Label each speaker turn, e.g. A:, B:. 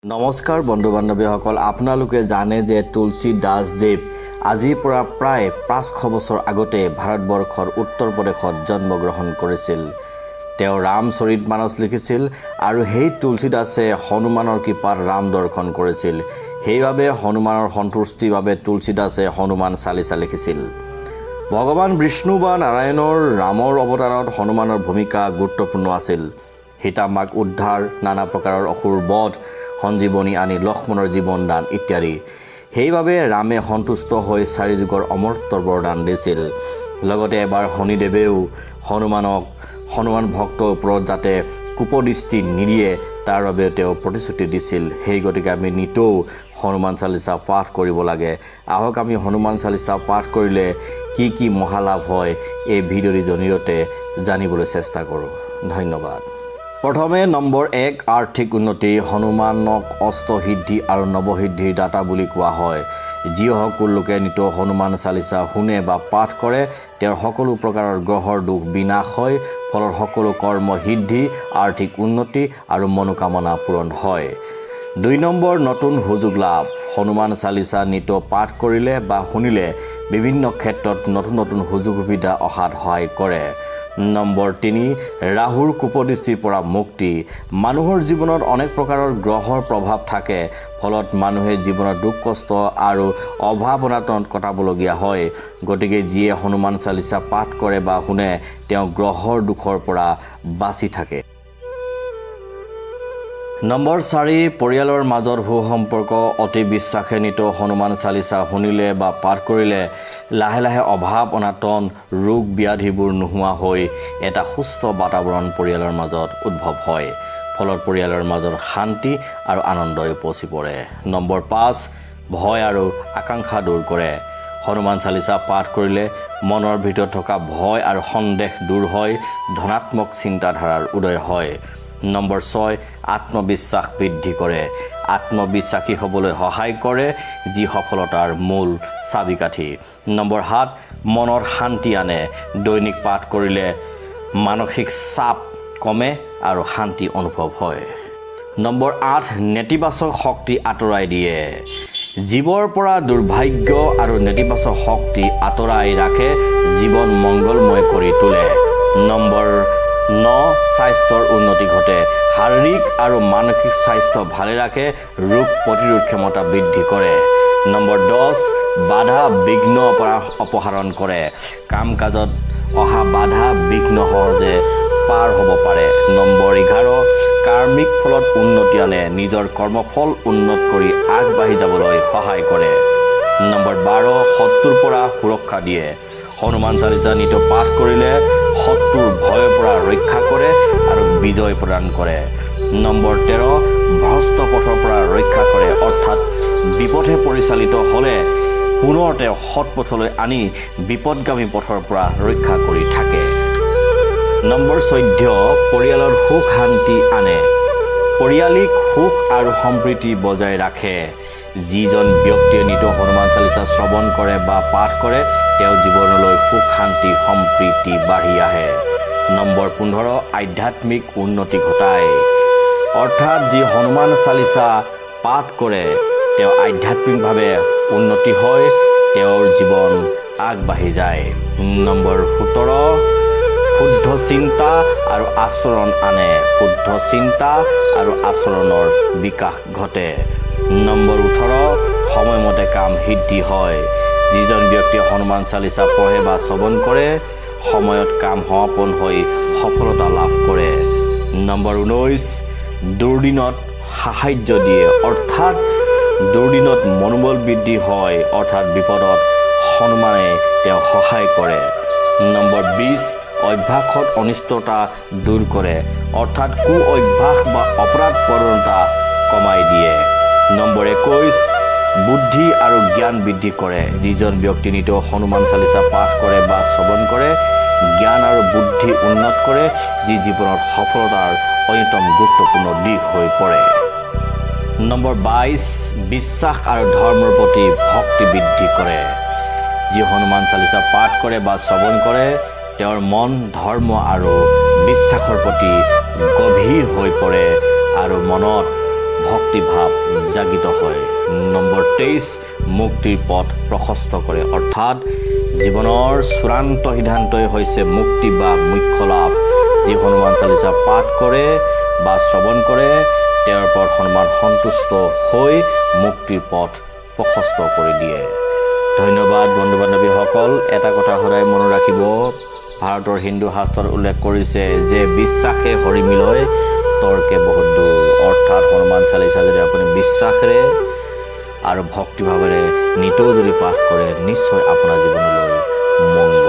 A: নমস্কাৰ বন্ধু বান্ধৱীসকল, আপোনালোকে জানে যে তুলসী দাসদেৱ আজিৰ পৰা প্ৰায় 500 বছৰ আগতে ভাৰতবৰ্ষৰ উত্তৰ প্ৰদেশত জন্মগ্ৰহণ কৰিছিল। তেওঁ ৰামচৰিতমানস লিখিছিল আৰু সেই তুলসী দাসে হনুমানৰ কৃপাত ৰাম দৰ্শন কৰিছিল। সেইবাবে হনুমানৰ সন্তুষ্টিৰ বাবে তুলসী দাসে হনুমান চালিচা লিখিছিল। ভগৱান বিষ্ণু বা নাৰায়ণৰ ৰামৰ অৱতাৰত হনুমানৰ ভূমিকা গুৰুত্বপূৰ্ণ আছিল। সীতা মাক উদ্ধাৰ, নানা প্ৰকাৰৰ অসুৰ বধ, সঞ্জীৱনী আনি লক্ষ্মণৰ জীৱন দান ইত্যাদি। সেইবাবে ৰামে সন্তুষ্ট হৈ 4 যুগৰ অমৰত্বৰ বৰদান দিছিল। লগতে এবাৰ শনিদেৱেও হনুমান ভক্তৰ ওপৰত যাতে কুপদৃষ্টি নিদিয়ে তাৰ বাবে তেওঁ প্ৰতিশ্ৰুতি দিছিল। সেই গতিকে আমি নিতৌ হনুমান চালিচা পাঠ কৰিব লাগে। আহক আমি হনুমান চালিচা পাঠ কৰিলে কি কি মহালাভ হয় এই ভিডিঅ'ৰ জৰিয়তে জানিবলৈ চেষ্টা কৰোঁ। ধন্যবাদ। প্ৰথমে নম্বৰ 1, আৰ্থিক উন্নতি। হনুমানক অষ্টসিদ্ধি আৰু নৱসিদ্ধিৰ দাতা বুলি কোৱা হয়। যিসকল লোকে নিতৌ হনুমান চালিচা শুনে বা পাঠ কৰে তেওঁৰ সকলো প্ৰকাৰৰ গ্ৰহৰ দুখ বিনাশ হয়, ফলত সকলো কৰ্ম সিদ্ধি, আৰ্থিক উন্নতি আৰু মনোকামনা পূৰণ হয়। 2 নম্বৰ, নতুন সুযোগ লাভ। হনুমান চালিচা নিতৌ পাঠ কৰিলে বা শুনিলে বিভিন্ন ক্ষেত্ৰত নতুন নতুন সুযোগ সুবিধা অহাত সহায় কৰে। নম্বৰ 3, ৰাহুৰ কুপদৃষ্টিৰ পৰা মুক্তি। মানুহৰ জীৱনত অনেক প্ৰকাৰৰ গ্ৰহৰ প্ৰভাৱ থাকে, ফলত মানুহে জীৱনত দুখ কষ্ট আৰু অভাৱ অনাটন কটাবলগীয়া হয়। গতিকে যিয়ে হনুমান চালিচা পাঠ কৰে বা শুনে তেওঁ গ্ৰহৰ দুখৰ পৰা বাচি থাকে। নম্বৰ 4, পৰিয়ালৰ মাজত সুসম্পৰ্ক। অতি বিশ্বাসে নিতৌ হনুমান চালিচা শুনিলে বা পাঠ কৰিলে লাহে লাহে অভাৱ অনাটন, ৰোগ ব্যাধিবোৰ নোহোৱা হৈ এটা সুস্থ বাতাৱৰণ পৰিয়ালৰ মাজত উদ্ভৱ হয়। ফলত পৰিয়ালৰ মাজত শান্তি আৰু আনন্দই উপচি পৰে। নম্বৰ 5, ভয় আৰু আকাংক্ষা দূৰ কৰে। হনুমান চালিচা পাঠ কৰিলে মনৰ ভিতৰত থকা ভয় আৰু সন্দেহ দূৰ হয়, ধনাত্মক চিন্তাধাৰাৰ উদয় হয়। নম্বৰ 6, আত্মবিশ্বাস বৃদ্ধি কৰে। আত্মবিশ্বাসী হ'বলৈ সহায় কৰে, যি সফলতাৰ মূল চাবিকাঠি। নম্বৰ 7, মনত শান্তি আনে। দৈনিক পাঠ কৰিলে মানসিক চাপ কমে আৰু শান্তি অনুভৱ হয়। নম্বৰ 8, নেতিবাচক শক্তি আঁতৰাই দিয়ে। জীৱৰ পৰা দুৰ্ভাগ্য আৰু নেতিবাচক শক্তি আঁতৰাই ৰাখে, জীৱন মংগলময় কৰি তোলে। নম্বৰ 9, স্বাস্থ্যৰ উন্নতি ঘটে। শাৰীৰিক আৰু মানসিক স্বাস্থ্য ভালে ৰাখে, ৰোগ প্ৰতিৰোধ ক্ষমতা বৃদ্ধি কৰে। নম্বৰ 10, বাধা বিঘ্ন পৰা অপসাৰণ কৰে। কাম কাজত অহা বাধা বিঘ্ন সহজে পাৰ হ'ব পাৰে। নম্বৰ 11, কাৰ্মিক ফলত উন্নতি আনে। নিজৰ কৰ্মফল উন্নত কৰি আগবাঢ়ি যাবলৈ সহায় কৰে। নম্বৰ 12, শত্ৰুৰ পৰা সুৰক্ষা দিয়ে। হনুমান চালিচা নিতৌ পাঠ কৰিলে শত্ৰুৰ ভয়ৰ পৰা ৰক্ষা কৰে আৰু বিজয় প্ৰদান কৰে। নম্বৰ 13, ভ্ৰষ্ট পথৰ পৰা ৰক্ষা কৰে, অৰ্থাৎ বিপথে পৰিচালিত হ'লে পুনৰ তেওঁ সৎ পথলৈ আনি বিপদগামী পথৰ পৰা ৰক্ষা কৰি থাকে। নম্বৰ 14, পৰিয়ালৰ সুখ শান্তি আনে। পৰিয়ালিক সুখ আৰু সম্প্ৰীতি বজাই ৰাখে। যিজন ব্যক্তিয়ে নিতৌ হনুমান চালিচা শ্ৰৱণ কৰে বা পাঠ কৰে তেওঁ জীৱনলৈ সুখ শান্তি সম্প্ৰীতি বাঢ়ি আহে। নম্বৰ 15, আধ্যাত্মিক উন্নতি ঘটায়। অৰ্থাৎ যি হনুমান চালিচা পাঠ কৰে তেওঁ আধ্যাত্মিকভাৱে উন্নতি হয়, তেওঁৰ জীৱন আগবাঢ়ি যায়। নম্বৰ 17, শুদ্ধ চিন্তা আৰু আচৰণ আনে। শুদ্ধ চিন্তা আৰু আচৰণৰ বিকাশ ঘটে। নম্বৰ 18, সময়মতে কাম সিদ্ধি হয়। যিজন ব্যক্তিয়ে হনুমান চালিচা পঢ়ে বা শ্ৰৱণ কৰে সময়ত কাম সমাপন হৈ সফলতা লাভ কৰে। নম্বৰ 19, দুৰ্দিনত সাহায্য দিয়ে। অৰ্থাৎ দুৰ্দিনত মনোবল বৃদ্ধি হয়, অৰ্থাৎ বিপদত হনুমানে তেওঁক সহায় কৰে। নম্বৰ 20, অভ্যাসত অনিষ্টতা দূৰ কৰে। অৰ্থাৎ কু অভ্যাস বা অপৰাধ প্ৰৱণতা কমাই দিয়ে। নম্বৰ 21, বুদ্ধি আৰু জ্ঞান বৃদ্ধি কৰে। যিজন ব্যক্তি নিতৌ হনুমান চালিচা পাঠ কৰে বা শ্ৰৱণ কৰে জ্ঞান আৰু বুদ্ধি উন্নত কৰে, যি জীৱনত সফলতাৰ অন্যতম গুৰুত্বপূৰ্ণ দিশ হৈ পৰে। নম্বৰ 22, বিশ্বাস আৰু ধৰ্মৰ প্ৰতি ভক্তি বৃদ্ধি কৰে। যি হনুমান চালিচা পাঠ কৰে বা শ্ৰৱণ কৰে তেওঁৰ মন ধৰ্ম আৰু বিশ্বাসৰ প্ৰতি গভীৰ হৈ পৰে আৰু মনত ভক্তিভাৱ জাগিত হয়। নম্বৰ 23, মুক্তিৰ পথ প্ৰশস্ত কৰে। অৰ্থাৎ জীৱনৰ চূড়ান্ত সিদ্ধান্তই হৈছে মুক্তি বা মোক্ষ লাভ। যি হনুমান চালিচা পাঠ কৰে বা শ্ৰৱণ কৰে তেওঁৰ ওপৰত হনুমান সন্তুষ্ট হৈ মুক্তিৰ পথ প্ৰশস্ত কৰি দিয়ে। ধন্যবাদ বন্ধু বান্ধৱীসকল। এটা কথা সদায় মনত ৰাখিব, ভাৰতৰ হিন্দু শাস্ত্ৰত উল্লেখ কৰিছে যে বিশ্বাসে হৰি মিলয় তৰ্কে বহুত দূৰ। অৰ্থাৎ হনুমান চালিচা যদি আপুনি বিশ্বাসেৰে আৰু ভক্তিভাৱেৰে নিতৌ যদি পাঠ কৰে নিশ্চয় আপোনাৰ জীৱনলৈ মংগল